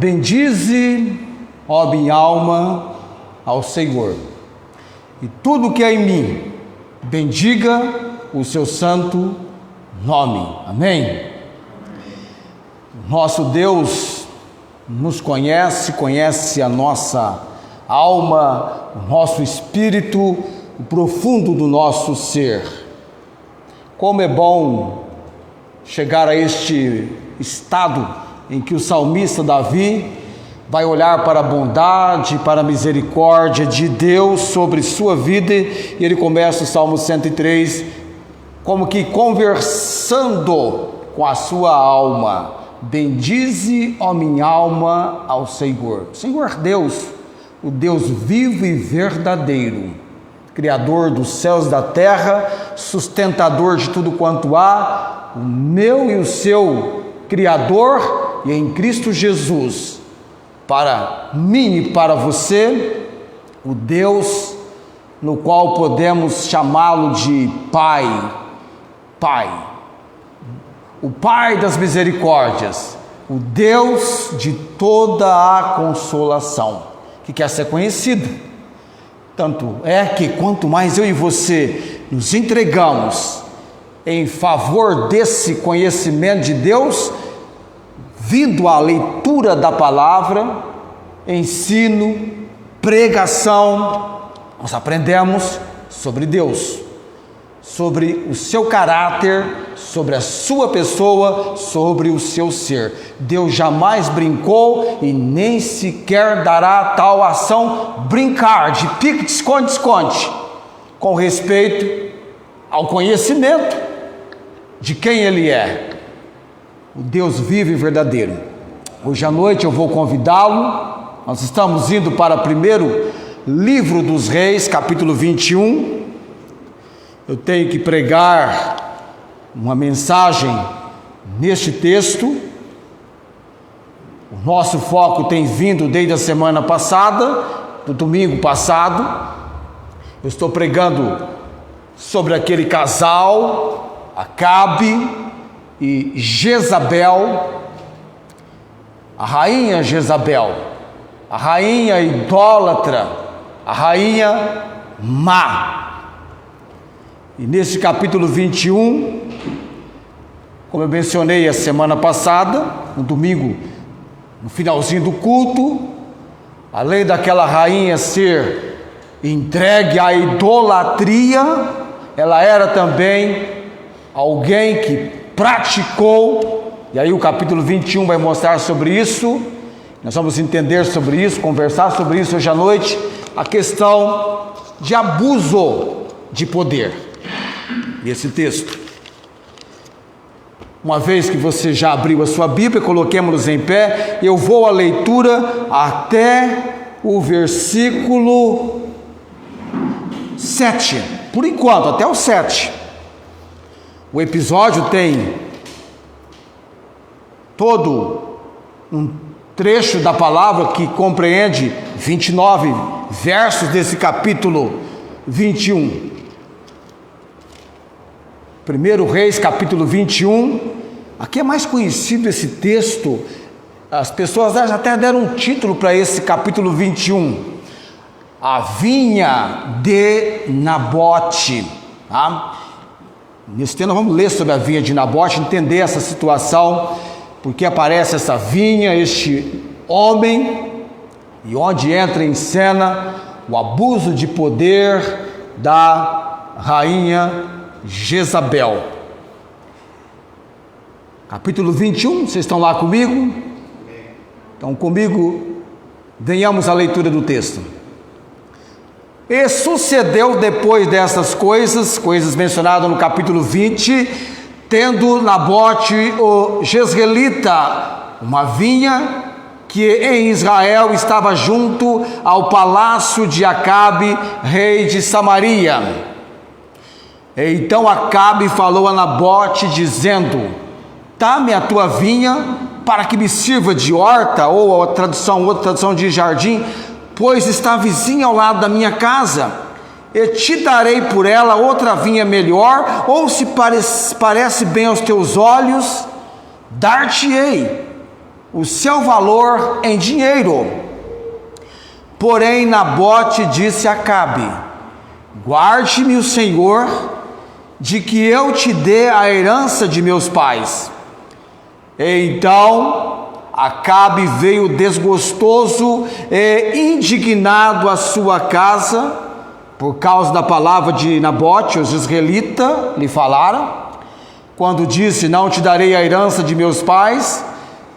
Bendize, ó minha alma, ao Senhor, e tudo que há em mim, bendiga o seu santo nome. Amém? Nosso Deus nos conhece a nossa alma, o nosso espírito, o profundo do nosso ser. Como é bom chegar a este estado em que o salmista Davi vai olhar para a bondade, para a misericórdia de Deus sobre sua vida, e ele começa o Salmo 103 como que conversando com a sua alma. Bendize, ó minha alma, ao Senhor. Senhor Deus, o Deus vivo e verdadeiro, Criador dos céus e da terra, sustentador de tudo quanto há, o meu e o seu Criador, e em Cristo Jesus, para mim e para você, o Deus no qual podemos chamá-lo de Pai, o Pai das misericórdias, o Deus de toda a consolação, que quer ser conhecido. Tanto é que quanto mais eu e você nos entregamos em favor desse conhecimento de Deus, vindo à leitura da palavra, ensino, pregação, nós aprendemos sobre Deus, sobre o seu caráter, sobre a sua pessoa, sobre o seu ser. Deus jamais brincou e nem sequer dará tal ação brincar, de pique, esconde, com respeito ao conhecimento de quem Ele é, o Deus vivo e verdadeiro. Hoje à noite eu vou convidá-lo. Nós estamos indo para o primeiro livro dos Reis, capítulo 21. Eu tenho que pregar uma mensagem neste texto. O nosso foco tem vindo desde a semana passada, do domingo passado. Eu estou pregando sobre aquele casal, Acabe e Jezabel, a rainha Jezabel, a rainha idólatra, a rainha má. E nesse capítulo 21, como eu mencionei a semana passada, no domingo, no finalzinho do culto, além daquela rainha ser entregue à idolatria, ela era também alguém que praticou, e aí o capítulo 21 vai mostrar sobre isso. Nós vamos entender sobre isso, conversar sobre isso hoje à noite, a questão de abuso de poder. E esse texto, uma vez que você já abriu a sua Bíblia, coloquemos-nos em pé. Eu vou à leitura até o versículo 7, por enquanto, até o 7. O episódio tem todo um trecho da palavra que compreende 29 versos desse capítulo 21. 1 Reis, capítulo 21. Aqui é mais conhecido esse texto. As pessoas já até deram um título para esse capítulo 21. A vinha de Nabote. Tá? Nesse tema nós vamos ler sobre a vinha de Nabote, entender essa situação, porque aparece essa vinha, este homem, e onde entra em cena o abuso de poder da rainha Jezabel. Capítulo 21, vocês estão lá comigo? Então comigo, venhamos à leitura do texto. E sucedeu depois dessas coisas mencionadas no capítulo 20, tendo Nabote o jezreelita uma vinha que em Israel estava junto ao palácio de Acabe, rei de Samaria. Então Acabe falou a Nabote, dizendo: dá-me a tua vinha para que me sirva de horta, ou outra tradução de jardim, pois está vizinha ao lado da minha casa, e te darei por ela outra vinha melhor, ou se parece bem aos teus olhos, dar-te-ei. o seu valor em dinheiro. Porém, Nabote disse a Acabe: guarde-me o Senhor de que eu te dê a herança de meus pais. Então Acabe veio desgostoso e indignado à sua casa, por causa da palavra de Nabote, os israelitas lhe falaram, quando disse: não te darei a herança de meus pais,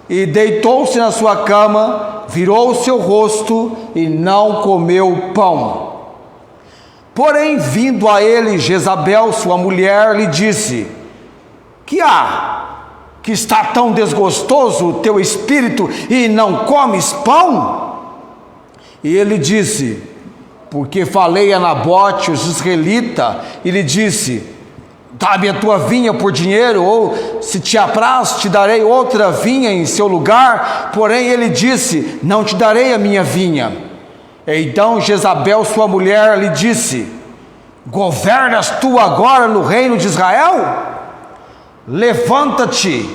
e deitou-se na sua cama, virou o seu rosto e não comeu pão. Porém, vindo a ele Jezabel, sua mulher, lhe disse: que há? Que está tão desgostoso o teu espírito e não comes pão? E ele disse: porque falei a Nabote, os israelita, e lhe disse: dá-me a tua vinha por dinheiro, ou se te apraz, te darei outra vinha em seu lugar. Porém ele disse: não te darei a minha vinha. Então Jezabel, sua mulher, lhe disse: governas tu agora no reino de Israel? Levanta-te,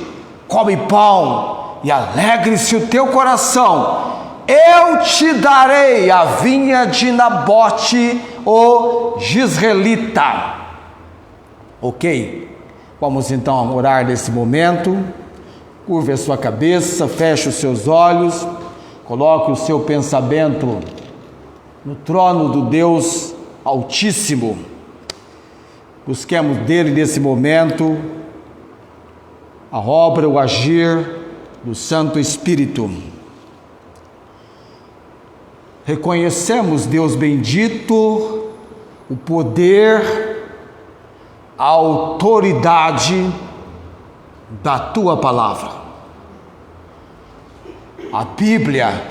come pão, e alegre-se o teu coração. Eu te darei a vinha de Nabote, o jezreelita. Ok? Vamos então orar nesse momento. Curve a sua cabeça, feche os seus olhos, coloque o seu pensamento no trono do Deus Altíssimo. Busquemos dele nesse momento a obra, o agir do Santo Espírito. Reconhecemos, Deus bendito, o poder, a autoridade da tua palavra. A Bíblia,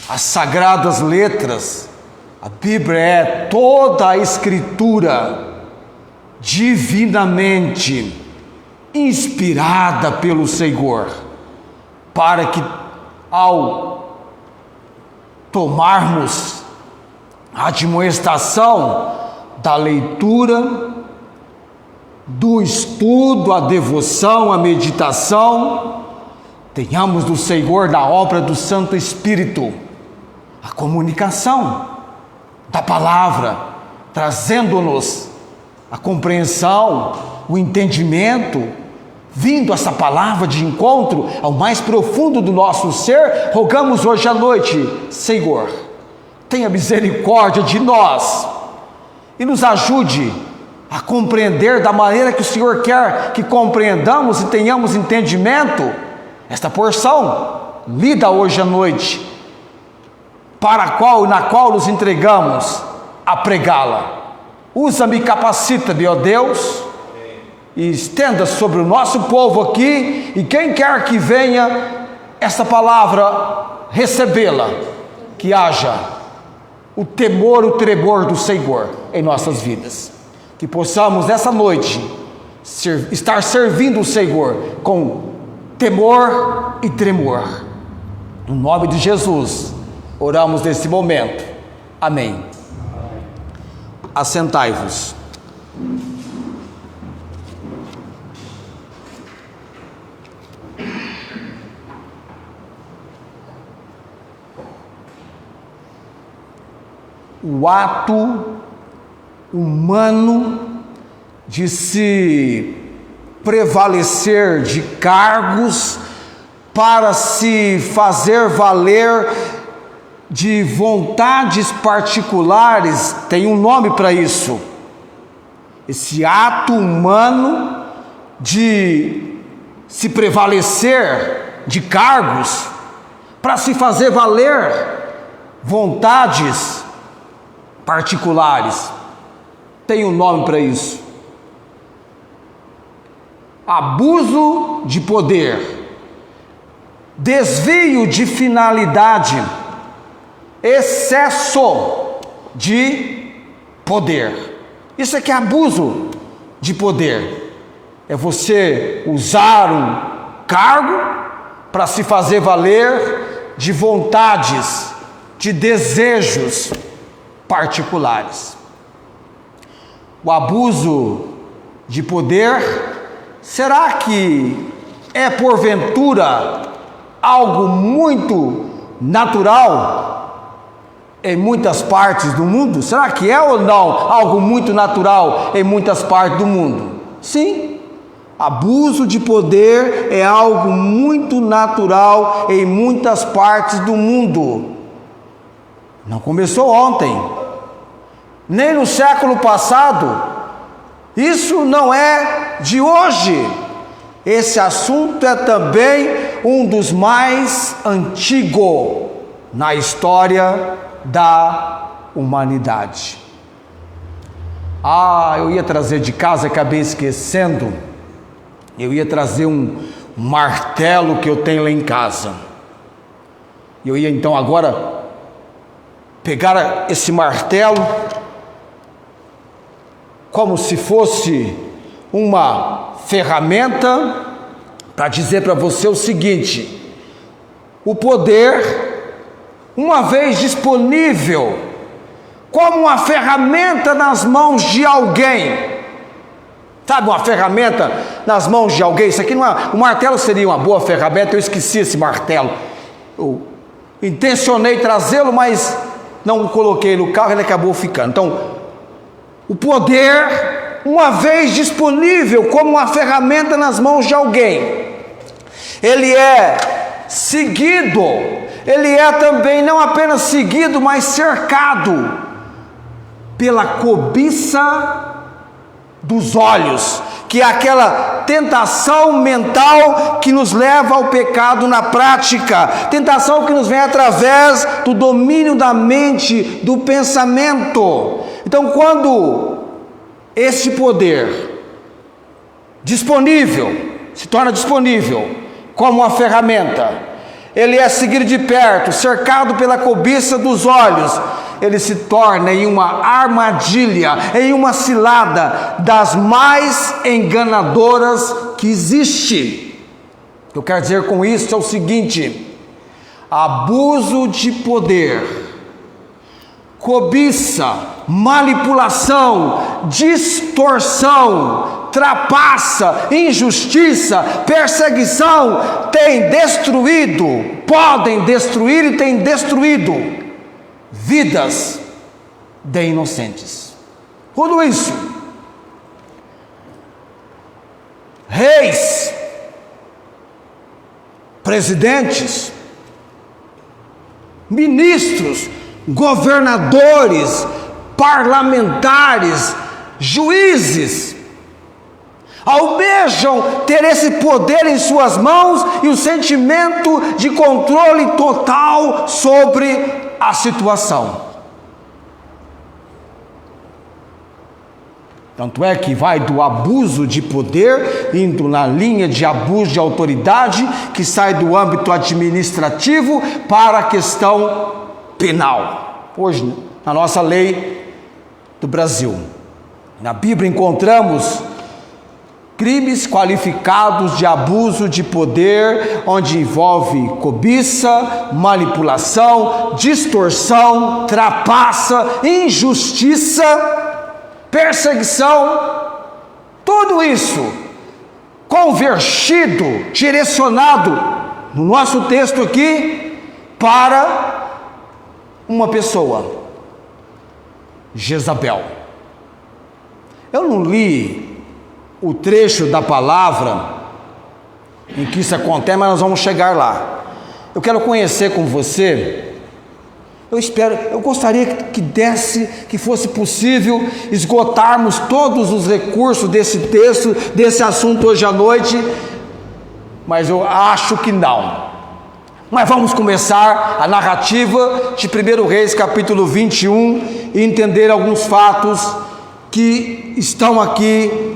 as sagradas letras, a Bíblia é toda a Escritura divinamente inspirada pelo Senhor, para que ao tomarmos a admoestação da leitura, do estudo, a devoção, a meditação, tenhamos do Senhor, da obra do Santo Espírito, a comunicação da palavra, trazendo-nos a compreensão, o entendimento, vindo essa palavra de encontro ao mais profundo do nosso ser. Rogamos hoje à noite: Senhor, tenha misericórdia de nós e nos ajude a compreender da maneira que o Senhor quer que compreendamos e tenhamos entendimento esta porção lida hoje à noite, na qual nos entregamos a pregá-la. Usa-me e capacita-me, ó Deus, e estenda sobre o nosso povo aqui, e quem quer que venha essa palavra recebê-la, que haja o temor, o tremor do Senhor em nossas vidas, que possamos nessa noite estar servindo o Senhor com temor e tremor. No nome de Jesus oramos nesse momento, amém. Assentai-vos. O ato humano de se prevalecer de cargos para se fazer valer de vontades particulares, tem um nome para isso. Esse ato humano de se prevalecer de cargos para se fazer valer vontades particulares, tem um nome para isso: abuso de poder, desvio de finalidade, excesso de poder. Isso é que é abuso de poder. É você usar um cargo para se fazer valer de vontades, de desejos particulares. O abuso de poder, será que é porventura algo muito natural em muitas partes do mundo? Será que é ou não algo muito natural em muitas partes do mundo? Sim, abuso de poder é algo muito natural em muitas partes do mundo. Não começou ontem, nem no século passado. Isso não é de hoje. Esse assunto é também um dos mais antigos na história da humanidade. Eu ia trazer de casa, acabei esquecendo. Eu ia trazer um martelo que eu tenho lá em casa. Eu ia então agora pegar esse martelo como se fosse uma ferramenta para dizer para você o seguinte: o poder, uma vez disponível como uma ferramenta nas mãos de alguém, sabe, uma ferramenta nas mãos de alguém. Isso aqui não é, o martelo seria uma boa ferramenta. Eu esqueci esse martelo, eu intencionei trazê-lo, mas não o coloquei no carro, ele acabou ficando. Então, o poder, uma vez disponível como uma ferramenta nas mãos de alguém, ele é seguido, ele é também não apenas seguido, mas cercado pela cobiça dos olhos, que é aquela tentação mental que nos leva ao pecado na prática, tentação que nos vem através do domínio da mente, do pensamento. Então, quando esse poder disponível, se torna disponível como uma ferramenta, ele é seguido de perto, cercado pela cobiça dos olhos, ele se torna em uma armadilha, em uma cilada das mais enganadoras que existe. O que eu quero dizer com isso é o seguinte: abuso de poder, cobiça, manipulação, distorção, trapaça, injustiça, perseguição tem destruído, podem destruir e têm destruído vidas de inocentes. Tudo isso, reis, presidentes, ministros, governadores, parlamentares, juízes, almejam ter esse poder em suas mãos e o sentimento de controle total sobre a situação. Tanto é que vai do abuso de poder, indo na linha de abuso de autoridade, que sai do âmbito administrativo para a questão penal. Hoje, na nossa lei do Brasil, na Bíblia encontramos crimes qualificados de abuso de poder, onde envolve cobiça, manipulação, distorção, trapaça, injustiça, perseguição, tudo isso convertido, direcionado no nosso texto aqui para uma pessoa, Jezabel. Eu não li o trecho da palavra em que isso acontece, mas nós vamos chegar lá. Eu quero conhecer com você. Eu gostaria que fosse possível esgotarmos todos os recursos desse texto, desse assunto hoje à noite, mas eu acho que não. Mas vamos começar a narrativa de 1 Reis capítulo 21 e entender alguns fatos que estão aqui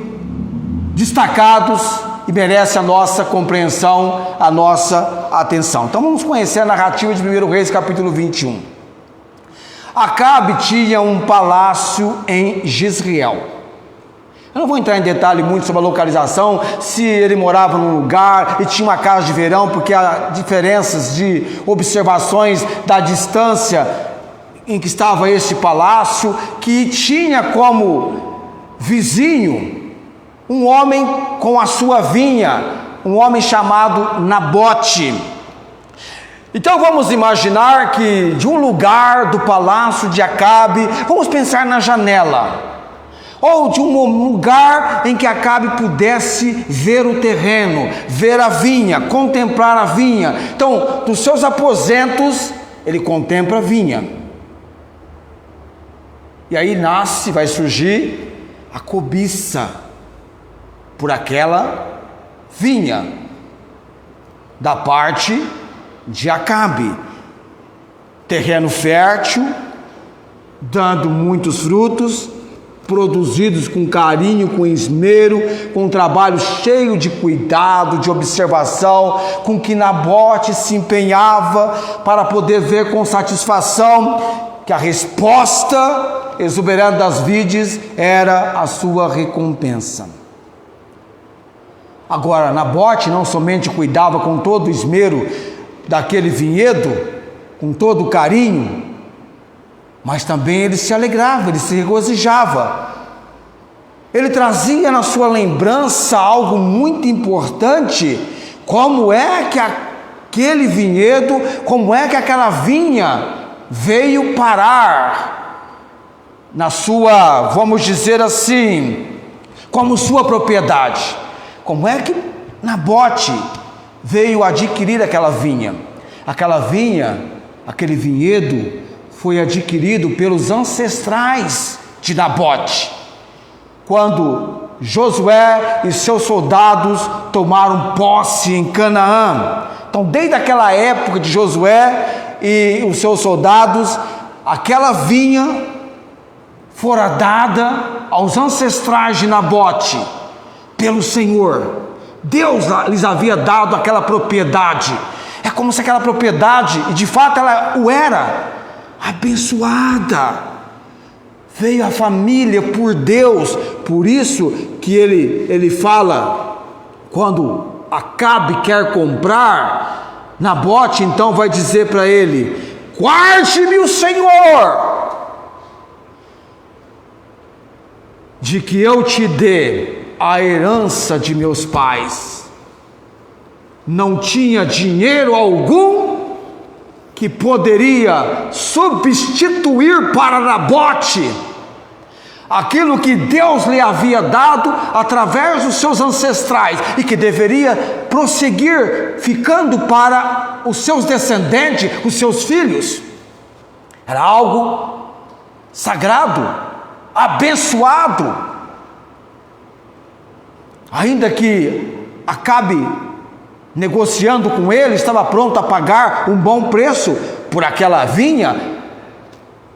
destacados e merecem a nossa compreensão, a nossa atenção. Então vamos conhecer a narrativa de 1 Reis capítulo 21. Acabe tinha um palácio em Jezreel. Eu não vou entrar em detalhe muito sobre a localização, se ele morava num lugar e tinha uma casa de verão, porque há diferenças de observações da distância em que estava esse palácio, que tinha como vizinho um homem com a sua vinha, um homem chamado Nabote. Então vamos imaginar que de um lugar do palácio de Acabe, vamos pensar na janela, ou de um lugar em que Acabe pudesse ver o terreno, ver a vinha, contemplar a vinha. Então, dos seus aposentos, ele contempla a vinha. E aí vai surgir a cobiça por aquela vinha, da parte de Acabe. Terreno fértil, dando muitos frutos, produzidos com carinho, com esmero, com um trabalho cheio de cuidado, de observação, com que Nabote se empenhava para poder ver com satisfação que a resposta exuberante das vides era a sua recompensa. Agora, Nabote não somente cuidava com todo o esmero daquele vinhedo, com todo o carinho, mas também ele se alegrava, ele se regozijava. Ele trazia na sua lembrança algo muito importante: como é que aquele vinhedo, como é que aquela vinha veio parar na sua, vamos dizer assim, como sua propriedade. Como é que Nabote veio adquirir aquela vinha? Aquela vinha, aquele vinhedo, foi adquirido pelos ancestrais de Nabote, quando Josué e seus soldados tomaram posse em Canaã. Então, desde aquela época de Josué e os seus soldados, aquela vinha fora dada aos ancestrais de Nabote pelo Senhor. Deus lhes havia dado aquela propriedade. É como se aquela propriedade, e de fato ela o era, abençoada. Veio a família por Deus. Por isso que ele fala, quando Acabe quer comprar, Nabote então vai dizer para ele: guarde-me o Senhor de que eu te dê a herança de meus pais. Não tinha dinheiro algum que poderia substituir para Nabote aquilo que Deus lhe havia dado através dos seus ancestrais e que deveria prosseguir ficando para os seus descendentes, os seus filhos. Era algo sagrado, abençoado. Ainda que Acabe, negociando com ele, estava pronto a pagar um bom preço por aquela vinha,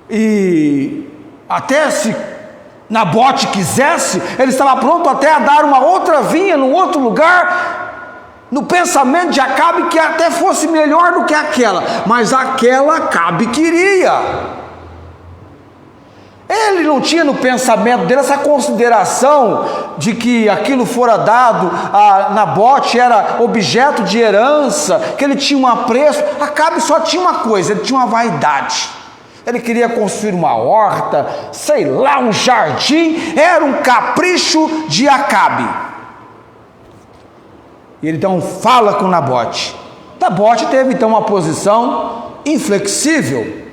e até se Nabote quisesse, ele estava pronto até a dar uma outra vinha num outro lugar, no pensamento de Acabe, que até fosse melhor do que aquela, mas aquela Acabe queria. Ele não tinha no pensamento dele essa consideração de que aquilo fora dado a Nabote, era objeto de herança, que ele tinha um apreço. Acabe só tinha uma coisa: ele tinha uma vaidade. Ele queria construir uma horta, sei lá, um jardim. Era um capricho de Acabe. E ele então fala com Nabote. Nabote teve então uma posição inflexível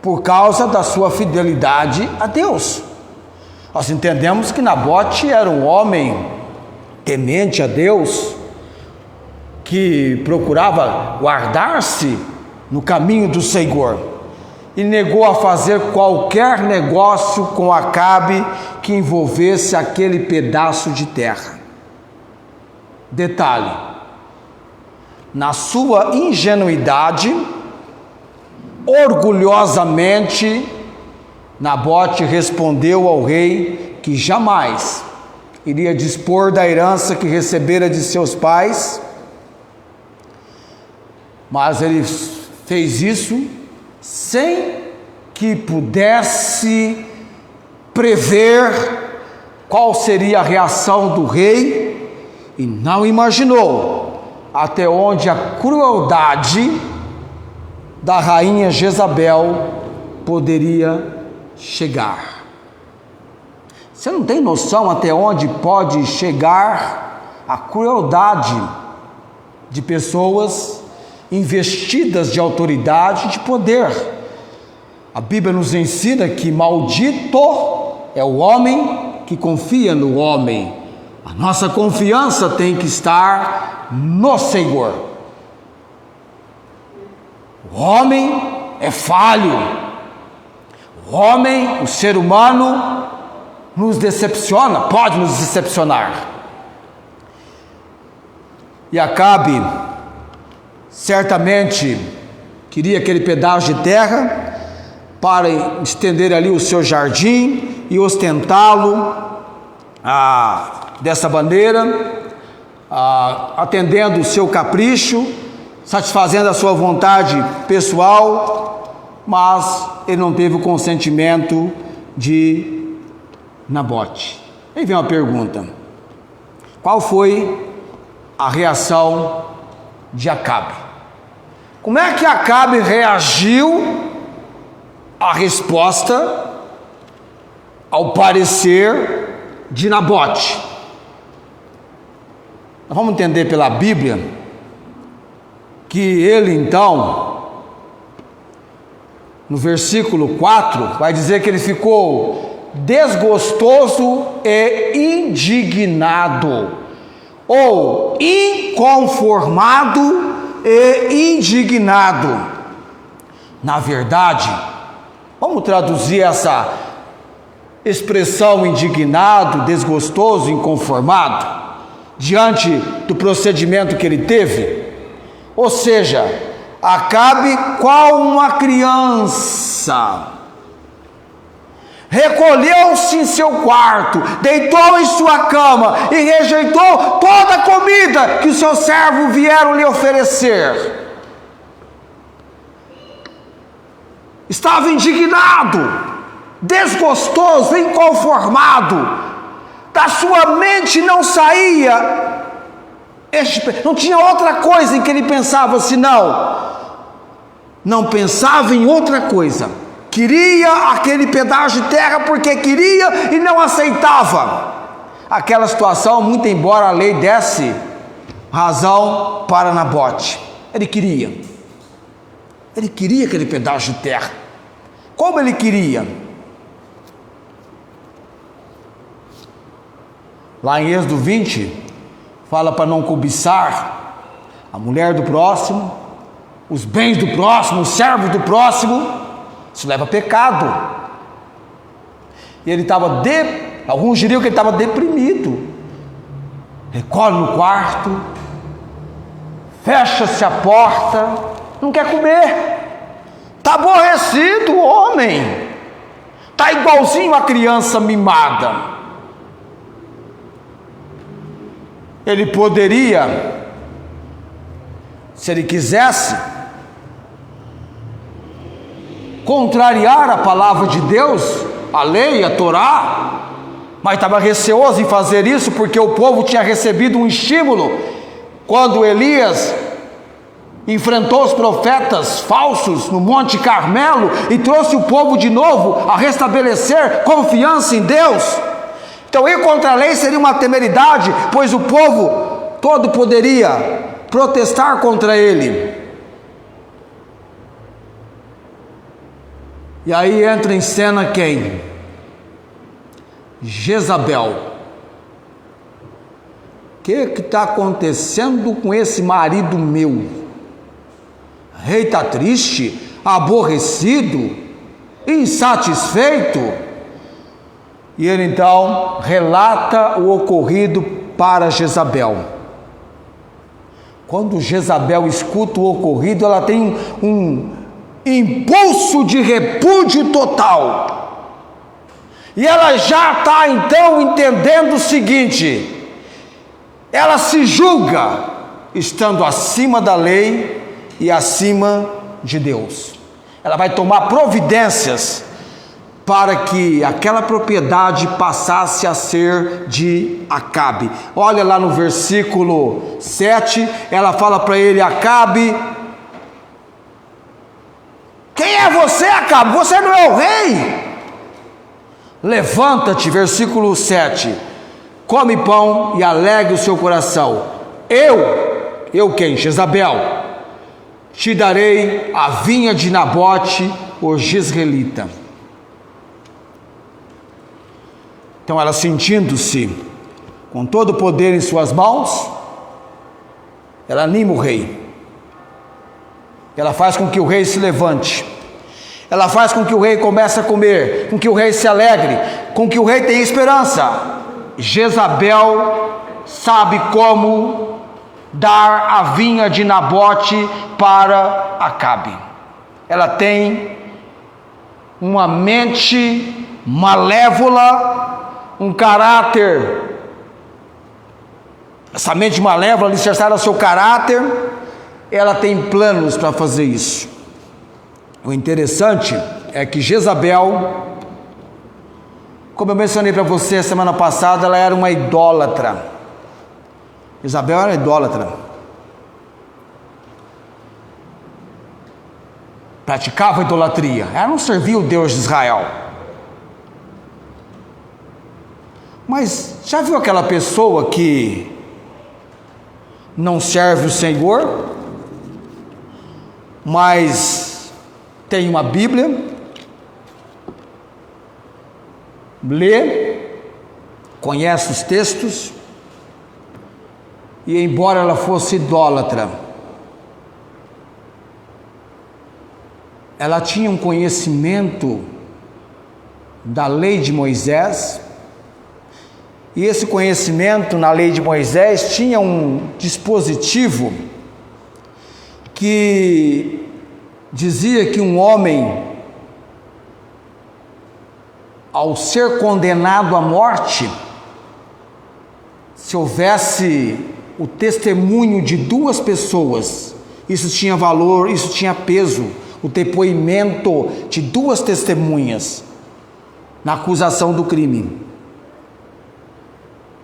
por causa da sua fidelidade a Deus. Nós entendemos que Nabote era um homem temente a Deus, que procurava guardar-se no caminho do Senhor, e negou a fazer qualquer negócio com Acabe que envolvesse aquele pedaço de terra. Detalhe: na sua ingenuidade, orgulhosamente, Nabote respondeu ao rei que jamais iria dispor da herança que recebera de seus pais, mas ele fez isso sem que pudesse prever qual seria a reação do rei, e não imaginou até onde a crueldade da rainha Jezabel poderia chegar. Você não tem noção até onde pode chegar a crueldade de pessoas investidas de autoridade e de poder. A Bíblia nos ensina que maldito é o homem que confia no homem. A nossa confiança tem que estar no Senhor. O homem é falho. O homem, o ser humano, nos decepciona, pode nos decepcionar. E Acabe certamente queria aquele pedaço de terra para estender ali o seu jardim e ostentá-lo dessa maneira, atendendo o seu capricho, satisfazendo a sua vontade pessoal, mas ele não teve o consentimento de Nabote. Aí vem uma pergunta: qual foi a reação de Acabe? Como é que Acabe reagiu à resposta, ao parecer de Nabote? Nós vamos entender pela Bíblia que ele então, no versículo 4, vai dizer que ele ficou desgostoso e indignado, ou inconformado e indignado. Na verdade, vamos traduzir essa expressão indignado, desgostoso, inconformado, diante do procedimento que ele teve. Ou seja, Acabe, qual uma criança, recolheu-se em seu quarto, deitou em sua cama e rejeitou toda a comida que os seus servos vieram lhe oferecer. Estava indignado, desgostoso, inconformado. Da sua mente não saía, não tinha outra coisa em que ele pensava senão, não pensava em outra coisa. Queria aquele pedaço de terra porque queria e não aceitava aquela situação, muito embora a lei desse razão para Nabote. Ele queria aquele pedaço de terra. Como ele queria? Lá em Êxodo 20, fala para não cobiçar a mulher do próximo, os bens do próximo, os servos do próximo. Isso leva a pecado. E ele estava, alguns diriam que ele estava deprimido. Recolhe no quarto, fecha-se a porta, não quer comer, está aborrecido o homem, está igualzinho a criança mimada. Ele poderia, se ele quisesse, contrariar a palavra de Deus, a lei, a Torá, mas estava receoso em fazer isso porque o povo tinha recebido um estímulo quando Elias enfrentou os profetas falsos no Monte Carmelo e trouxe o povo de novo a restabelecer confiança em Deus. Então ir contra a lei seria uma temeridade, pois o povo todo poderia protestar contra ele. E aí entra em cena quem? Jezabel. O que está acontecendo com esse marido meu? O rei está triste, aborrecido, insatisfeito. E ele então relata o ocorrido para Jezabel. Quando Jezabel escuta o ocorrido, ela tem um impulso de repúdio total, e ela já está então entendendo o seguinte: ela se julga estando acima da lei e acima de Deus. Ela vai tomar providências para que aquela propriedade passasse a ser de Acabe. Olha lá no versículo 7, ela fala para ele: Acabe, quem é você, Acabe? Você não é o rei? Levanta-te, versículo 7. come pão e alegre o seu coração. Eu quem? Jezabel, te darei a vinha de Nabote, o jezreelita. Então ela, sentindo-se com todo o poder em suas mãos, ela anima o rei. Ela faz com que o rei se levante. Ela faz com que o rei comece a comer, com que o rei se alegre, com que o rei tenha esperança. Jezabel sabe como dar a vinha de Nabote para Acabe. Ela tem uma mente malévola, um caráter. Essa mente malévola, alicerçada ao seu caráter, ela tem planos para fazer isso. O interessante é que Jezabel, como eu mencionei para você semana passada, ela era uma idólatra. Jezabel era idólatra. Praticava idolatria. Ela não servia o Deus de Israel. Mas já viu aquela pessoa que não serve o Senhor, mas tem uma Bíblia, lê, conhece os textos, e embora ela fosse idólatra, ela tinha um conhecimento da lei de Moisés, e esse conhecimento na lei de Moisés tinha um dispositivo que dizia que um homem, ao ser condenado à morte, se houvesse o testemunho de duas pessoas, isso tinha valor, isso tinha peso, o depoimento de duas testemunhas na acusação do crime.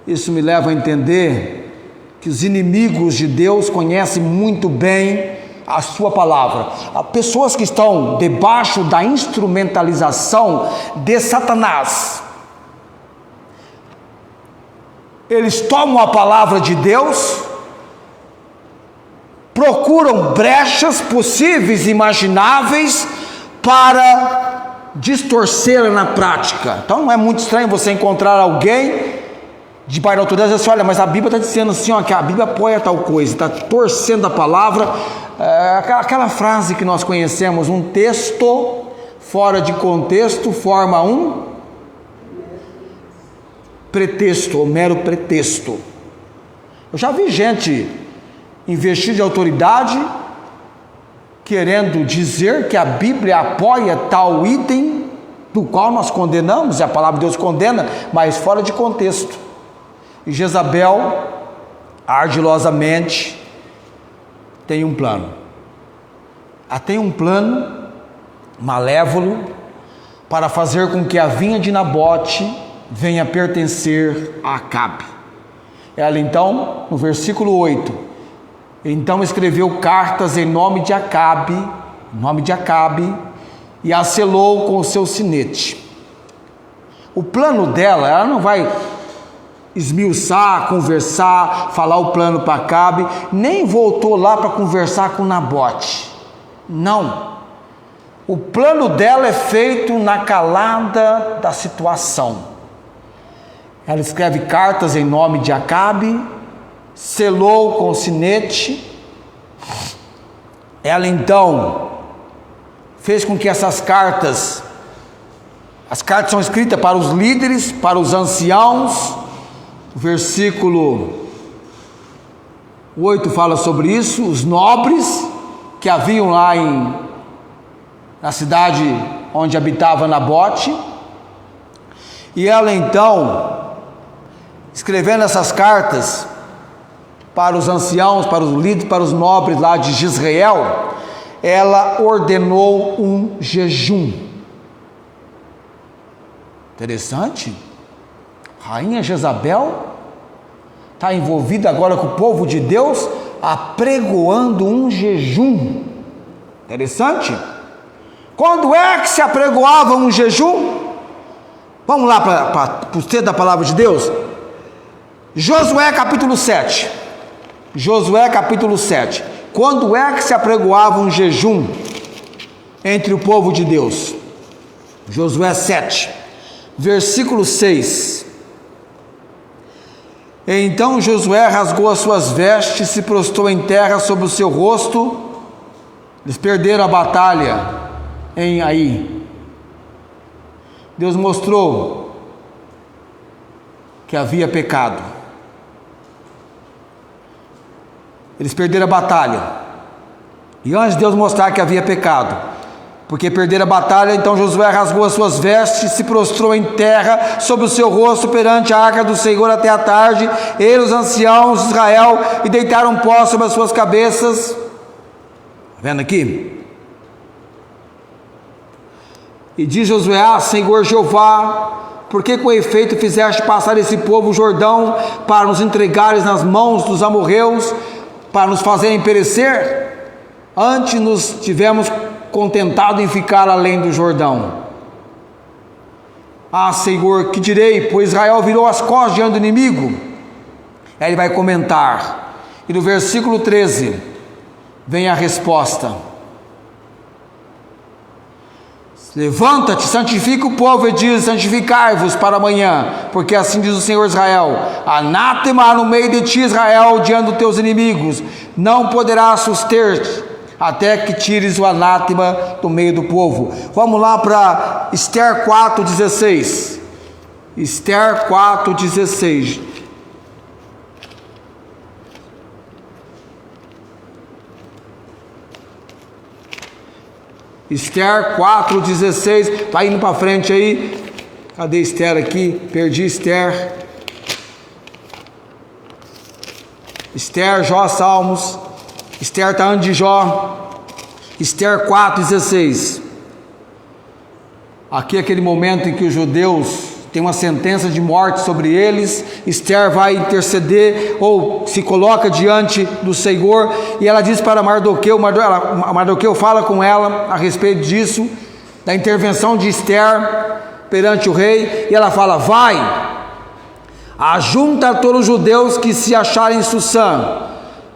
Isso me leva a entender que os inimigos de Deus conhecem muito bem a sua palavra. Há pessoas que estão debaixo da instrumentalização de Satanás. Eles tomam a palavra de Deus, procuram brechas possíveis e imagináveis para distorcê-la na prática. Então não é muito estranho você encontrar alguém de pai da autoridade e dizer assim: olha, mas a Bíblia está dizendo assim, ó, que a Bíblia apoia tal coisa, está torcendo a palavra. Aquela frase que nós conhecemos: um texto fora de contexto forma um pretexto, ou mero pretexto. Eu já vi gente investir de autoridade querendo dizer que a Bíblia apoia tal item do qual nós condenamos, e a palavra de Deus condena, mas fora de contexto. E Jezabel, ardilosamente, tem um plano. Ela tem um plano malévolo para fazer com que a vinha de Nabote venha a pertencer a Acabe. Ela então, no versículo 8, então escreveu cartas em nome de Acabe, e a selou com o seu sinete. O plano dela, ela não vai esmiuçar, conversar, falar o plano para Acabe, nem voltou lá para conversar com Nabote. Não. O plano dela é feito na calada da situação. Ela escreve cartas em nome de Acabe, selou com o sinete. Ela então fez com que essas cartas, as cartas são escritas para os líderes, para os anciãos. O versículo 8 fala sobre isso, os nobres que haviam lá na cidade onde habitava Nabote. E ela então, escrevendo essas cartas para os anciãos, para os líderes, para os nobres lá de Jezreel, ela ordenou um jejum. Interessante. Rainha Jezabel está envolvida agora com o povo de Deus, apregoando um jejum. Interessante. Quando é que se apregoava um jejum? Vamos lá para o texto da palavra de Deus. Josué capítulo 7. Josué capítulo 7. Quando é que se apregoava um jejum entre o povo de Deus? Josué 7, versículo 6. Então Josué rasgou as suas vestes, se prostrou em terra sobre o seu rosto. Eles perderam a batalha em Ai. Deus mostrou que havia pecado. Eles perderam a batalha. E antes de Deus mostrar que havia pecado, porque perderam a batalha, então Josué rasgou as suas vestes, se prostrou em terra sobre o seu rosto perante a arca do Senhor até a tarde. Ele, os anciãos de Israel, e deitaram pó sobre as suas cabeças. Está vendo aqui? E diz Josué: ah, Senhor Jeová, por que com efeito fizeste passar esse povo o Jordão para nos entregares nas mãos dos amorreus, para nos fazerem perecer? Antes nos tivemos contentado em ficar além do Jordão. Ah, Senhor, que direi, pois Israel virou as costas diante do inimigo? Aí ele vai comentar, e no versículo 13 vem a resposta: levanta-te, santifica o povo e diz: santificai-vos para amanhã, porque assim diz o Senhor Israel: anátema no meio de ti, Israel, diante dos teus inimigos, não poderás suster-te até que tires o anátema do meio do povo. Vamos lá para Esther 4,16. Esther 4,16. Esther 4,16. Está indo para frente aí. Cadê Esther aqui? Perdi Esther. Esther, Jó, Salmos. Esther está antes de Jó. Esther 4,16. Aqui é aquele momento em que os judeus têm uma sentença de morte sobre eles. Esther vai interceder, ou se coloca diante do Senhor, e ela diz para Mardoqueu, Mardoqueu fala com ela a respeito disso, da intervenção de Esther perante o rei, e ela fala: vai, ajunta todos os judeus que se acharem em Susã,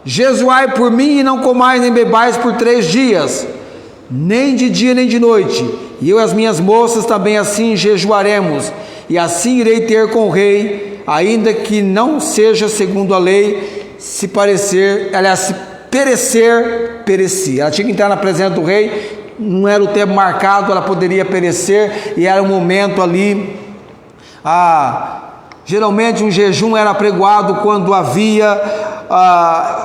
jejuai por mim e não comais nem bebais por 3 dias, nem de dia nem de noite, e eu e as minhas moças também assim jejuaremos, e assim irei ter com o rei, ainda que não seja segundo a lei, se perecer, pereci. Ela tinha que entrar na presença do rei, não era o tempo marcado, ela poderia perecer, e era um momento ali. Geralmente um jejum era apregoado quando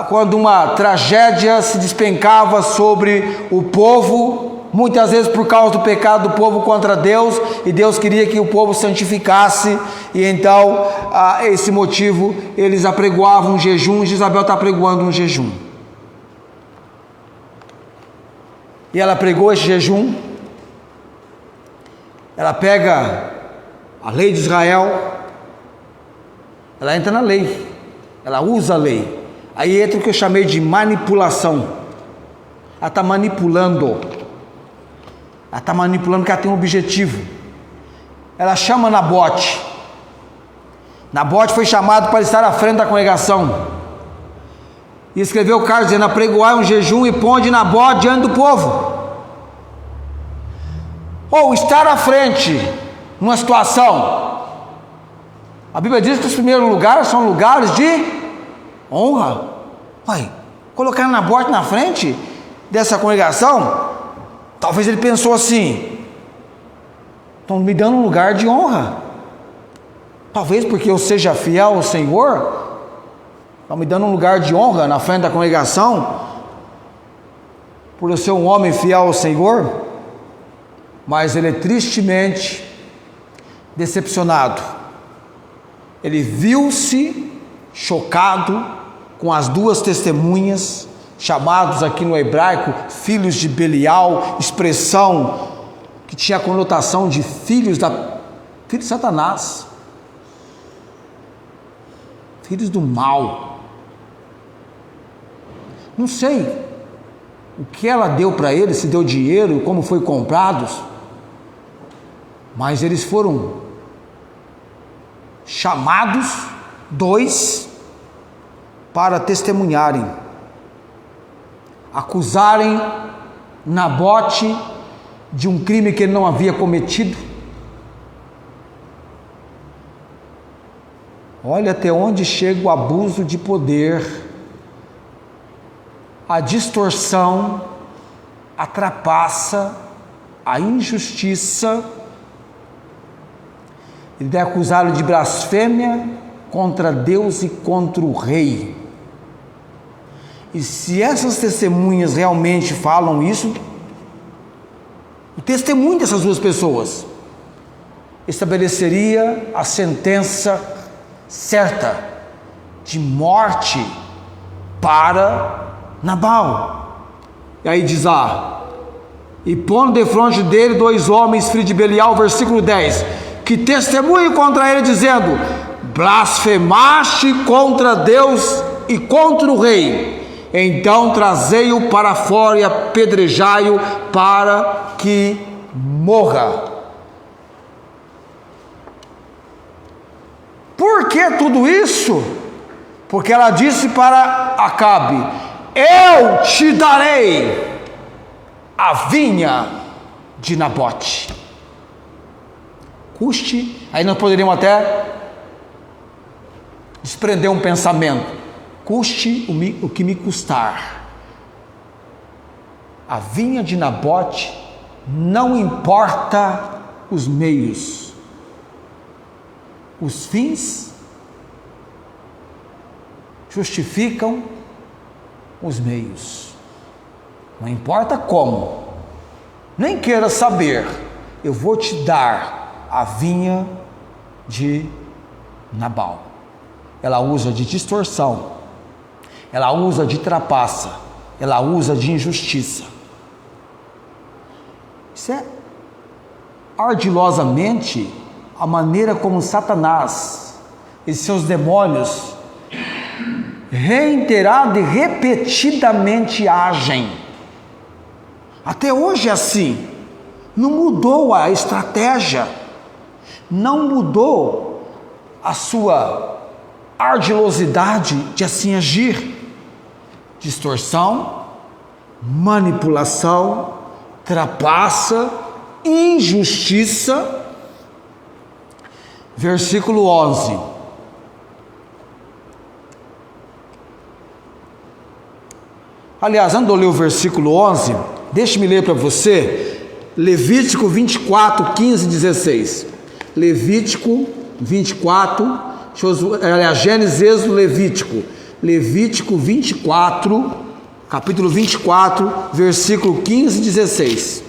quando uma tragédia se despencava sobre o povo, muitas vezes por causa do pecado do povo contra Deus, e Deus queria que o povo santificasse, e então esse motivo eles apregoavam um jejum. Jezabel está apregoando um jejum, e ela pregou esse jejum. Ela pega a lei de Israel, ela entra na lei, ela usa a lei, aí entra o que eu chamei de manipulação. Ela está manipulando, porque ela tem um objetivo. Ela chama Nabote. Nabote foi chamado para estar à frente da congregação, e escreveu o carta dizendo: apregoai um jejum e ponde Nabote diante do povo. Ou estar à frente numa situação. A Bíblia diz que os primeiros lugares são lugares de honra. Colocar Nabote na frente dessa congregação, talvez ele pensou assim: estão me dando um lugar de honra, talvez porque eu seja fiel ao Senhor, estão me dando um lugar de honra na frente da congregação, por eu ser um homem fiel ao Senhor. Mas ele é tristemente decepcionado. Ele viu-se chocado com as 2 testemunhas, chamados aqui no hebraico filhos de Belial, expressão que tinha a conotação de filhos de Satanás, filhos do mal. Não sei o que ela deu para eles, se deu dinheiro, como foi comprados, mas eles foram chamados 2 para testemunharem, acusarem Nabote de um crime que ele não havia cometido. Olha até onde chega o abuso de poder, a distorção, a trapaça, a injustiça. Ele deve acusá-lo de blasfêmia contra Deus e contra o rei. E se essas testemunhas realmente falam isso, o testemunho dessas duas pessoas estabeleceria a sentença certa de morte para Nabal. E aí diz lá: e pondo defronte dele 2 homens, filhos de Belial, versículo 10, que testemunham contra ele, dizendo: blasfemaste contra Deus e contra o rei. Então trazei-o para fora e apedrejai-o para que morra. Por que tudo isso? Porque ela disse para Acabe: eu te darei a vinha de Nabote, custe. Aí nós poderíamos até desprender um pensamento: custe o que me custar. A vinha de Nabote, não importa os meios, os fins justificam os meios. Não importa como, nem queira saber, eu vou te dar a vinha de Nabal. Ela usa de distorção, ela usa de trapaça, ela usa de injustiça. Isso é ardilosamente a maneira como Satanás e seus demônios reiterado e repetidamente agem. Até hoje é assim. Não mudou a estratégia, não mudou a sua ardilosidade de assim agir. Distorção, manipulação, trapaça, injustiça. Versículo 11. Aliás, antes de eu ler o versículo 11, deixe-me ler para você Levítico 24, 15 e 16. Levítico 24, Gênesis, Êxodo, Levítico. Levítico 24, capítulo 24, versículo 15 e 16.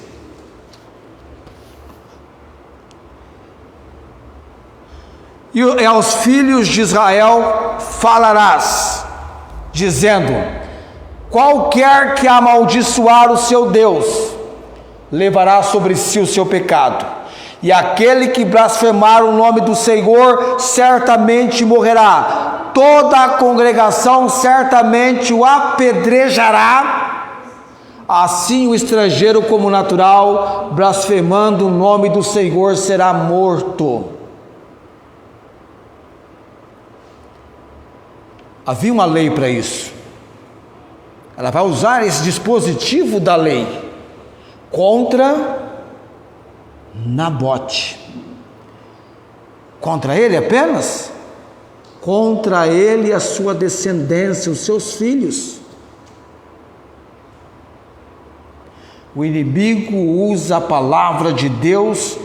E aos filhos de Israel falarás, dizendo: qualquer que amaldiçoar o seu Deus, levará sobre si o seu pecado, e aquele que blasfemar o nome do Senhor certamente morrerá. Toda a congregação certamente o apedrejará. Assim o estrangeiro como o natural, blasfemando o nome do Senhor, será morto. Havia uma lei para isso. Ela vai usar esse dispositivo da lei contra Nabote. Contra ele apenas? Contra ele e a sua descendência, os seus filhos. O inimigo usa a palavra de Deus,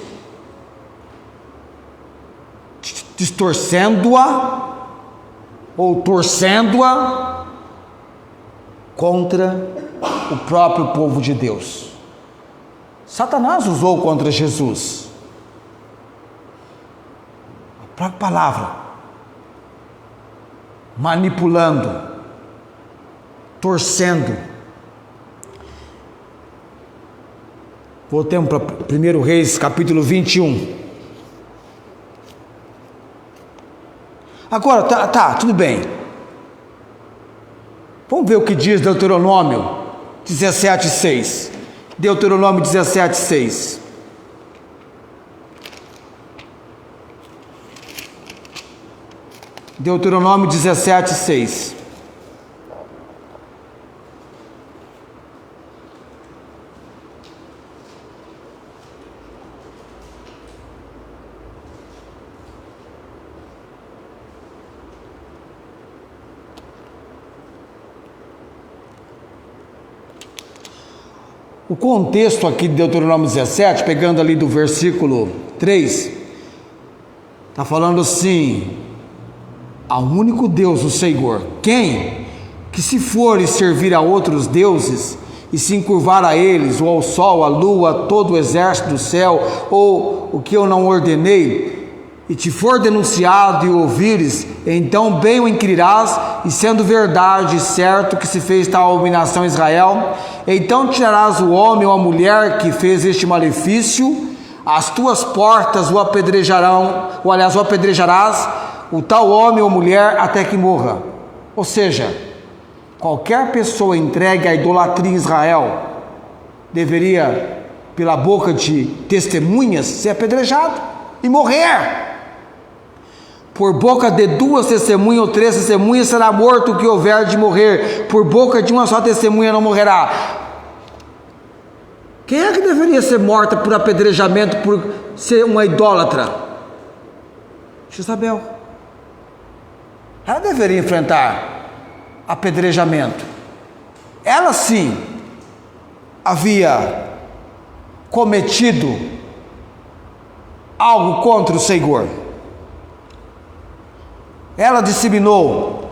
distorcendo-a ou torcendo-a contra o próprio povo de Deus. Satanás usou contra Jesus a própria palavra, manipulando, torcendo. Voltemos para 1 Reis, capítulo 21. Agora, tá, tudo bem. Vamos ver o que diz Deuteronômio 17:6. Deuteronômio 17:6. Deuteronômio 17, 6. O contexto aqui de Deuteronômio 17, pegando ali do versículo 3, está falando assim: ao único Deus, o Senhor, quem que se for e servir a outros deuses, e se encurvar a eles, ou ao sol, à lua, a todo o exército do céu, ou o que eu não ordenei, e te for denunciado e ouvires, então bem o inquirirás, e sendo verdade certo que se fez tal abominação em Israel, então tirarás o homem ou a mulher que fez este malefício, as tuas portas o apedrejarão, ou aliás o apedrejarás, o tal homem ou mulher até que morra. Ou seja, qualquer pessoa entregue à idolatria em Israel deveria, pela boca de testemunhas, ser apedrejado e morrer. Por boca de 2 testemunhas ou 3 testemunhas será morto o que houver de morrer, por boca de uma só testemunha não morrerá. Quem é que deveria ser morta por apedrejamento por ser uma idólatra? Jezabel. Ela deveria enfrentar apedrejamento. Ela sim havia cometido algo contra o Senhor. Ela disseminou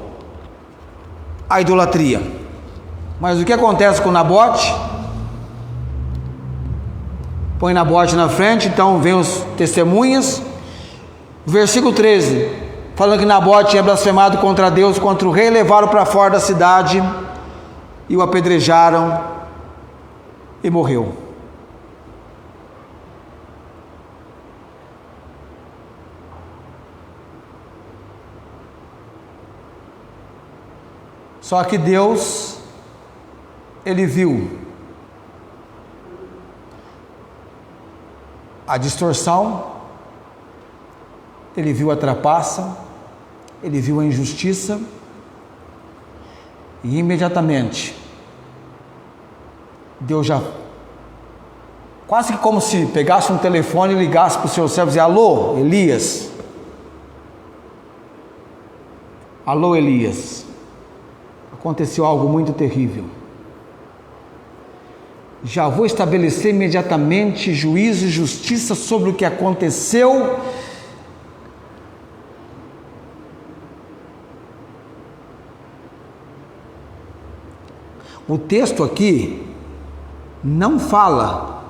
a idolatria. Mas o que acontece com Nabote? Põe Nabote na frente, então vem os testemunhas. Versículo 13, falando que Nabote tinha blasfemado contra Deus, contra o rei, levaram para fora da cidade e o apedrejaram e morreu. Só que Deus, Ele viu a distorção, Ele viu a trapaça, Ele viu a injustiça, e imediatamente, Deus já, quase que como se pegasse um telefone e ligasse para o seu servo e dizia: alô, Elias, alô, Elias. Aconteceu algo muito terrível. Já vou estabelecer imediatamente juízo e justiça sobre o que aconteceu. O texto aqui não fala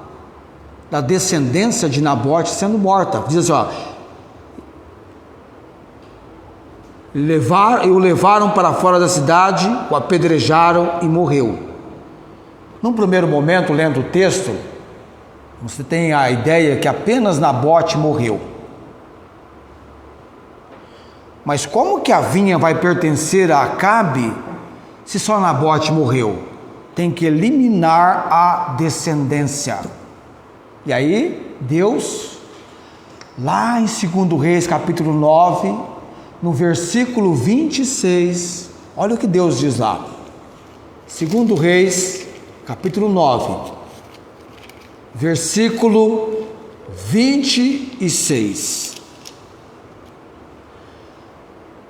da descendência de Nabote sendo morta. Diz assim, ó: o levaram para fora da cidade, o apedrejaram e morreu. Num primeiro momento, lendo o texto, você tem a ideia que apenas Nabote morreu. Mas como que a vinha vai pertencer a Acabe se só Nabote morreu? Tem que eliminar a descendência. E aí, Deus, lá em 2 Reis, capítulo 9, no versículo 26, olha o que Deus diz lá. 2 Reis, capítulo 9, versículo 26.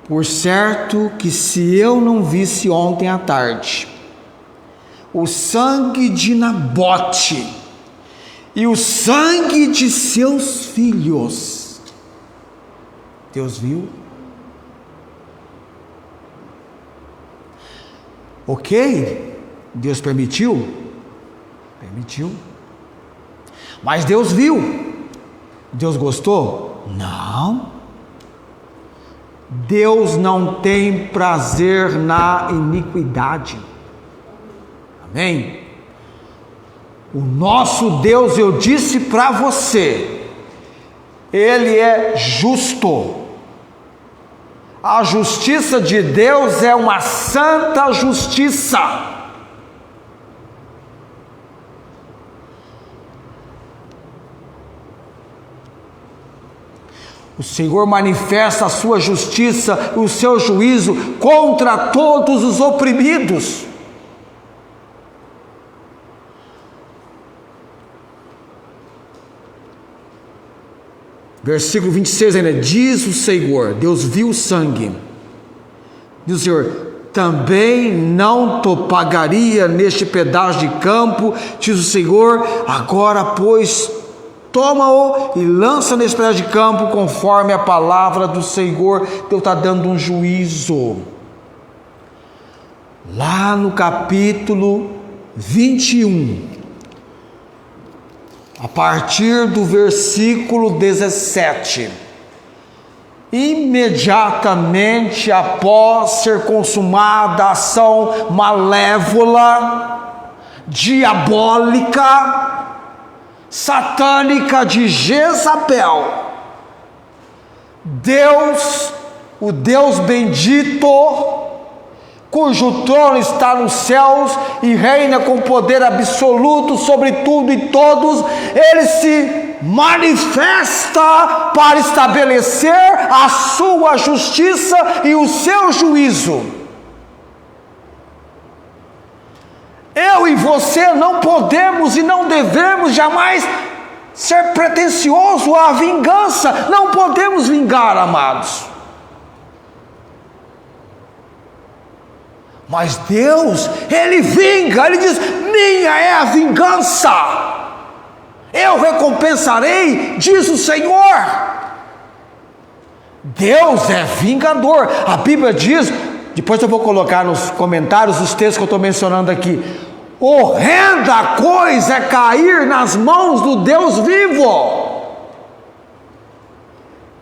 Por certo que se eu não visse ontem à tarde o sangue de Nabote e o sangue de seus filhos, Deus viu. Ok, Deus permitiu? Permitiu. Mas Deus viu. Deus gostou? Não. Deus não tem prazer na iniquidade. Amém? O nosso Deus, eu disse para você, Ele é justo. A justiça de Deus é uma santa justiça. O Senhor manifesta a sua justiça e o seu juízo contra todos os oprimidos. Versículo 26 ainda, diz o Senhor, Deus viu o sangue, diz o Senhor, também não te pagaria neste pedaço de campo, diz o Senhor, agora pois, toma-o e lança nesse pedaço de campo, conforme a palavra do Senhor. Deus está dando um juízo. Lá no capítulo 21, a partir do versículo 17, imediatamente após ser consumada a ação malévola, diabólica, satânica de Jezabel, Deus, o Deus bendito, cujo trono está nos céus e reina com poder absoluto sobre tudo e todos, ele se manifesta para estabelecer a sua justiça e o seu juízo. Eu e você não podemos e não devemos jamais ser pretensioso à vingança. Não podemos vingar, amados. Mas Deus, Ele vinga, Ele diz, minha é a vingança, eu recompensarei, diz o Senhor. Deus é vingador. A Bíblia diz, depois eu vou colocar nos comentários os textos que eu estou mencionando aqui, horrenda coisa é cair nas mãos do Deus vivo.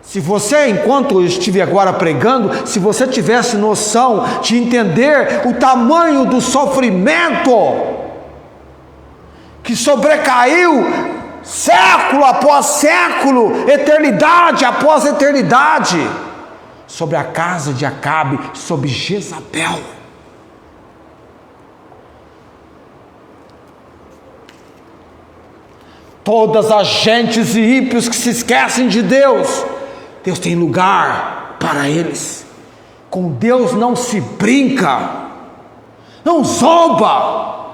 Se você, enquanto eu estive agora pregando, se você tivesse noção de entender o tamanho do sofrimento que sobrecaiu século após século, eternidade após eternidade, sobre a casa de Acabe, sobre Jezabel. Todas as gentes e ímpios que se esquecem de Deus, Deus tem lugar para eles. Com Deus não se brinca, não zomba.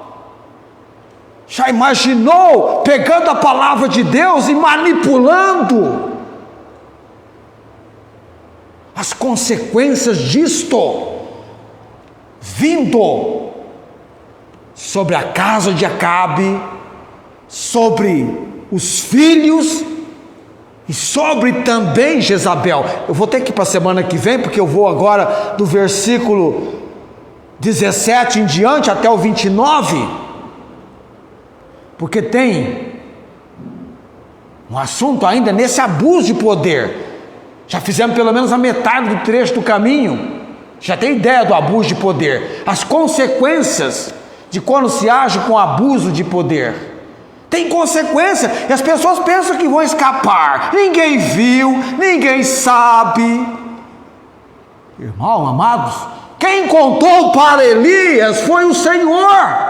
Já imaginou pegando a palavra de Deus e manipulando as consequências disto, vindo sobre a casa de Acabe, sobre os filhos e sobre também Jezabel? Eu vou ter que ir para a semana que vem, porque eu vou agora do versículo 17 em diante até o 29, porque tem um assunto ainda nesse abuso de poder. Já fizemos pelo menos a metade do trecho do caminho, já tem ideia do abuso de poder, as consequências de quando se age com abuso de poder. Tem consequência, e as pessoas pensam que vão escapar. Ninguém viu, ninguém sabe. Irmão, amados, quem contou para Elias foi o Senhor.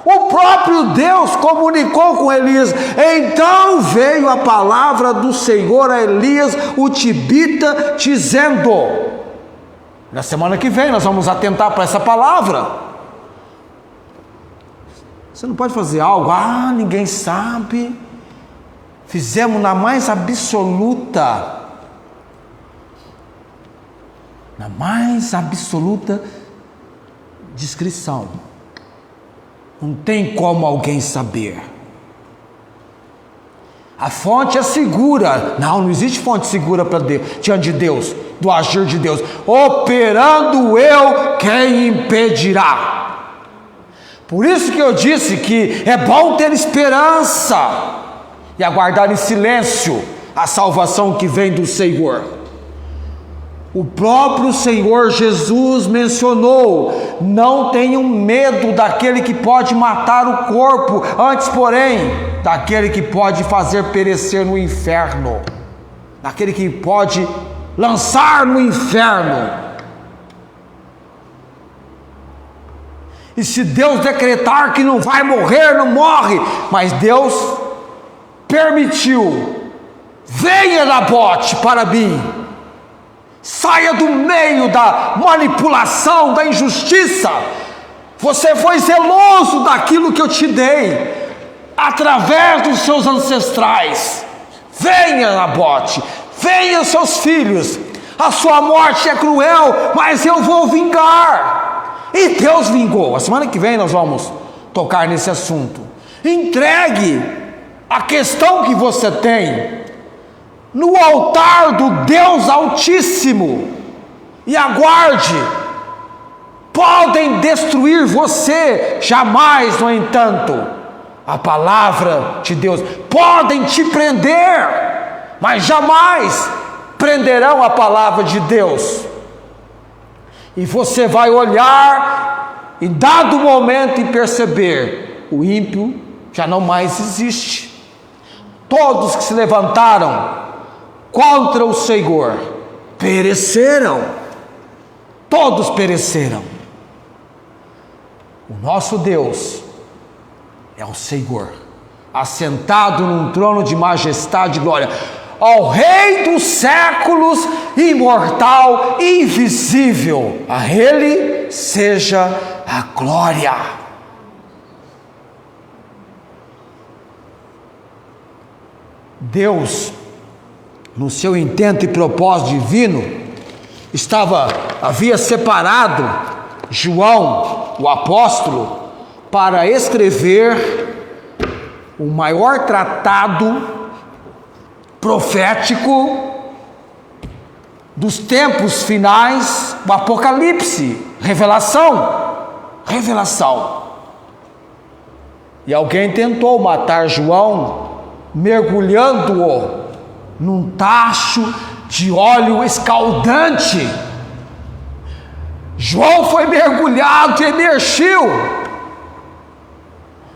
O próprio Deus comunicou com Elias. Então veio a palavra do Senhor a Elias, o tibita, dizendo. Na semana que vem nós vamos atentar para essa palavra. Você não pode fazer algo, ninguém sabe. Fizemos na mais absoluta discrição. Não tem como alguém saber. A fonte é segura. Não existe fonte segura para Deus, diante de Deus, do agir de Deus. Operando eu, quem impedirá? Por isso que eu disse que é bom ter esperança e aguardar em silêncio a salvação que vem do Senhor. O próprio Senhor Jesus mencionou: não tenham medo daquele que pode matar o corpo, antes, porém, daquele que pode fazer perecer no inferno, daquele que pode lançar no inferno. E se Deus decretar que não vai morrer, não morre, mas Deus permitiu venha, Nabote, para mim, saia do meio da manipulação, da injustiça. Você foi zeloso daquilo que eu te dei, através dos seus ancestrais. Venha, Nabote, venha, seus filhos, a sua morte é cruel, mas eu vou vingar. E Deus vingou. A semana que vem nós vamos tocar nesse assunto. Entregue a questão que você tem no altar do Deus Altíssimo e aguarde. Podem destruir você, jamais, no entanto, a palavra de Deus. Podem te prender, mas jamais prenderão a palavra de Deus. E você vai olhar em dado momento e perceber: o ímpio já não mais existe. Todos que se levantaram contra o Senhor pereceram. Todos pereceram. O nosso Deus é o Senhor, assentado num trono de majestade e glória, ao Rei dos séculos, imortal, invisível. A Ele seja a glória. Deus, no seu intento e propósito divino, havia separado João, o apóstolo, para escrever o maior tratado profético dos tempos finais, o Apocalipse, revelação. E alguém tentou matar João, mergulhando-o num tacho de óleo escaldante. João foi mergulhado e emergiu,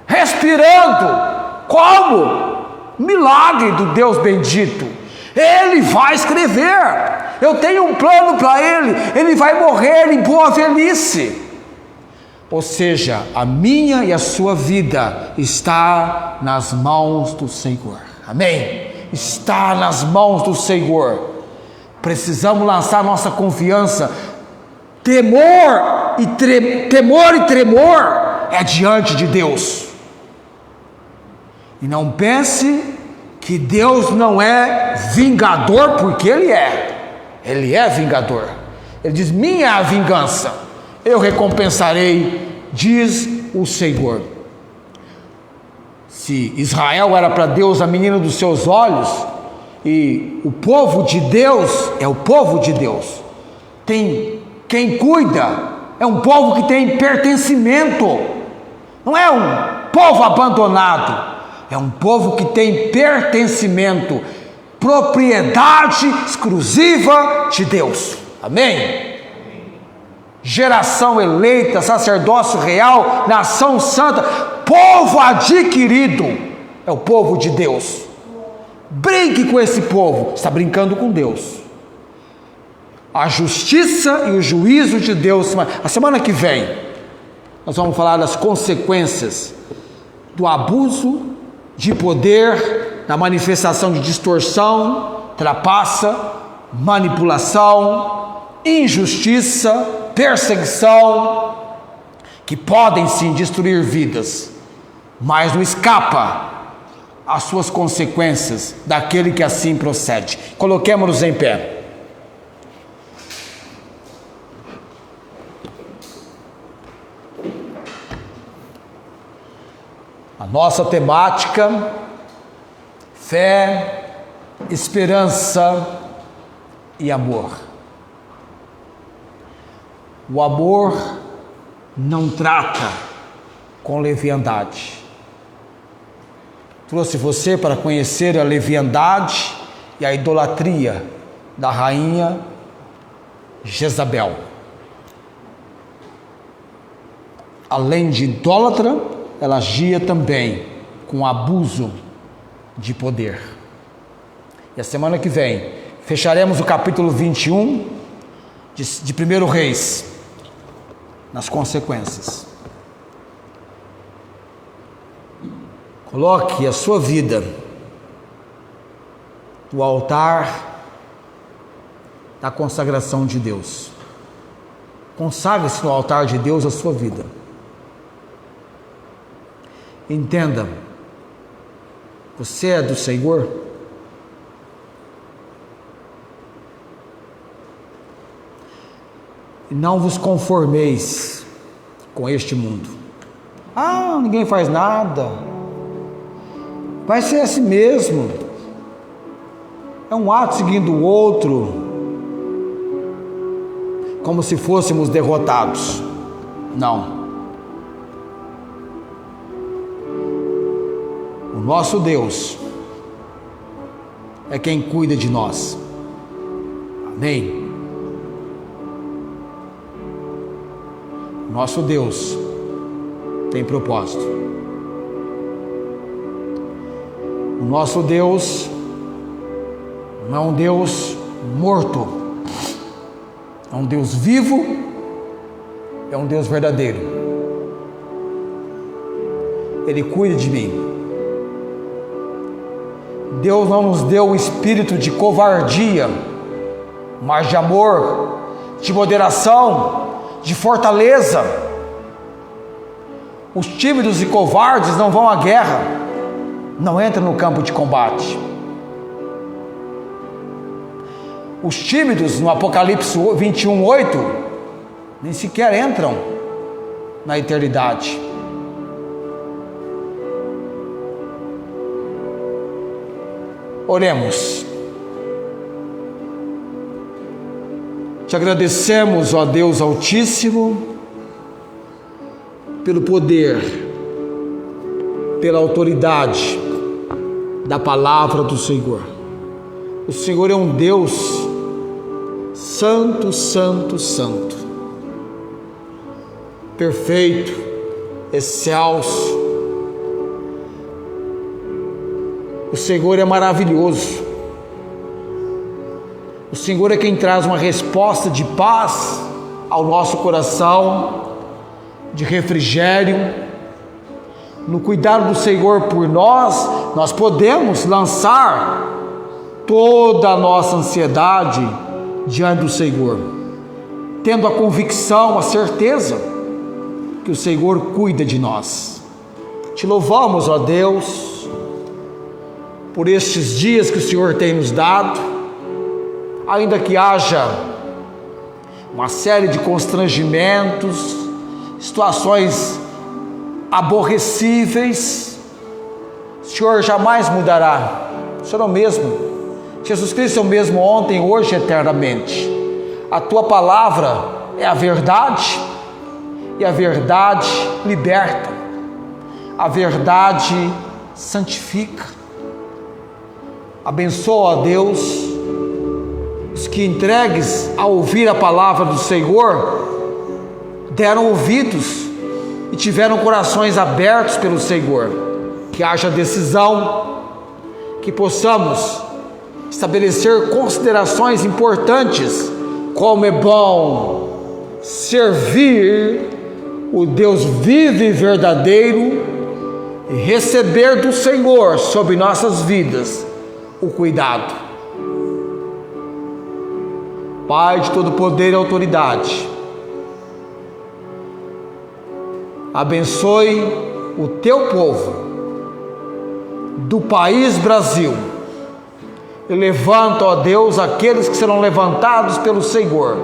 respirando. Como? Milagre do Deus bendito. Ele vai escrever. Eu tenho um plano para ele vai morrer em boa velhice. Ou seja, a minha e a sua vida está nas mãos do Senhor. Amém? Está nas mãos do Senhor. Precisamos lançar nossa confiança. Temor e tremor é diante de Deus. E não pense que Deus não é vingador, porque Ele é vingador. Ele diz: minha é a vingança, eu recompensarei, diz o Senhor. Se Israel era para Deus a menina dos seus olhos, e o povo de Deus é o povo de Deus, tem quem cuida, é um povo que tem pertencimento, não é um povo abandonado, é um povo que tem pertencimento, propriedade exclusiva de Deus. Amém? Geração eleita, sacerdócio real, nação santa, povo adquirido, é o povo de Deus. Brinque com esse povo, está brincando com Deus. A justiça e o juízo de Deus. A semana que vem nós vamos falar das consequências do abuso de poder, da manifestação de distorção, trapaça, manipulação, injustiça, perseguição, que podem sim destruir vidas, mas não escapa às suas consequências daquele que assim procede. Coloquemos-nos em pé. A nossa temática: fé, esperança e amor. O amor não trata com leviandade. Trouxe você para conhecer a leviandade e a idolatria da rainha Jezabel. Além de idólatra, ela agia também com abuso de poder. E a semana que vem fecharemos o capítulo 21 de 1 Reis, nas consequências. Coloque a sua vida o altar da consagração de Deus. Consagre-se no altar de Deus a sua vida. Entenda, você é do Senhor? E não vos conformeis com este mundo. Ah, ninguém faz nada. Vai ser assim mesmo. É um ato seguindo o outro, como se fôssemos derrotados. Não. O nosso Deus é quem cuida de nós. Amém. O nosso Deus tem propósito. O nosso Deus não é um Deus morto, é um Deus vivo, é um Deus verdadeiro. Ele cuida de mim. Deus não nos deu o espírito de covardia, mas de amor, de moderação, de fortaleza. Os tímidos e covardes não vão à guerra, não entram no campo de combate. Os tímidos, no Apocalipse 21:8, nem sequer entram na eternidade. Oremos. Te agradecemos, ó Deus Altíssimo, pelo poder, pela autoridade da palavra do Senhor. O Senhor é um Deus santo, santo, santo, perfeito, excelso. O Senhor é maravilhoso. O Senhor é quem traz uma resposta de paz ao nosso coração, de refrigério. No cuidado do Senhor por nós, nós podemos lançar toda a nossa ansiedade diante do Senhor, tendo a convicção, a certeza que o Senhor cuida de nós. Te louvamos, ó Deus, por estes dias que o Senhor tem nos dado, ainda que haja uma série de constrangimentos, situações aborrecíveis, o Senhor jamais mudará. O Senhor é o mesmo. Jesus Cristo é o mesmo ontem, hoje e eternamente. A tua palavra é a verdade, e a verdade liberta, a verdade santifica. Abençoa, ó Deus, os que entregues a ouvir a palavra do Senhor, deram ouvidos e tiveram corações abertos pelo Senhor. Que haja decisão, que possamos estabelecer considerações importantes, como é bom servir o Deus vivo e verdadeiro e receber do Senhor sobre nossas vidas o cuidado. Pai de todo poder e autoridade, abençoe o teu povo do país Brasil e levanta, ó Deus, aqueles que serão levantados pelo Senhor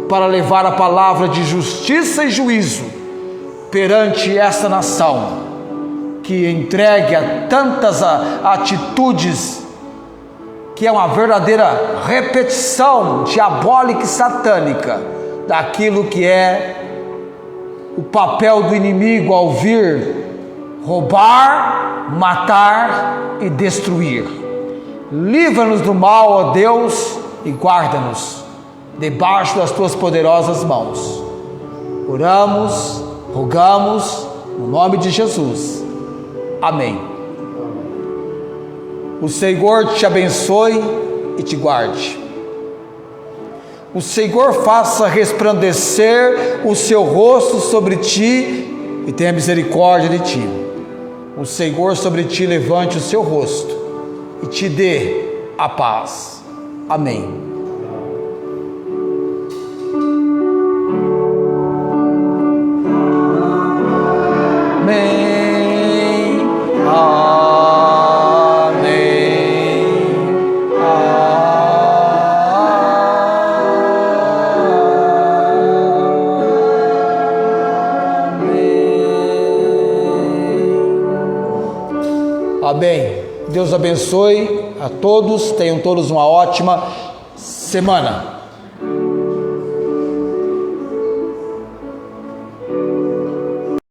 para levar a palavra de justiça e juízo perante esta nação que entregue a tantas atitudes que é uma verdadeira repetição diabólica e satânica daquilo que é o papel do inimigo ao vir roubar, matar e destruir. Livra-nos do mal, ó Deus, e guarda-nos debaixo das tuas poderosas mãos. Oramos, rogamos, no nome de Jesus. Amém. O Senhor te abençoe e te guarde. O Senhor faça resplandecer o seu rosto sobre ti e tenha misericórdia de ti. O Senhor sobre ti levante o seu rosto e te dê a paz. Amém. Amém. Amém. Deus abençoe a todos, tenham todos uma ótima semana.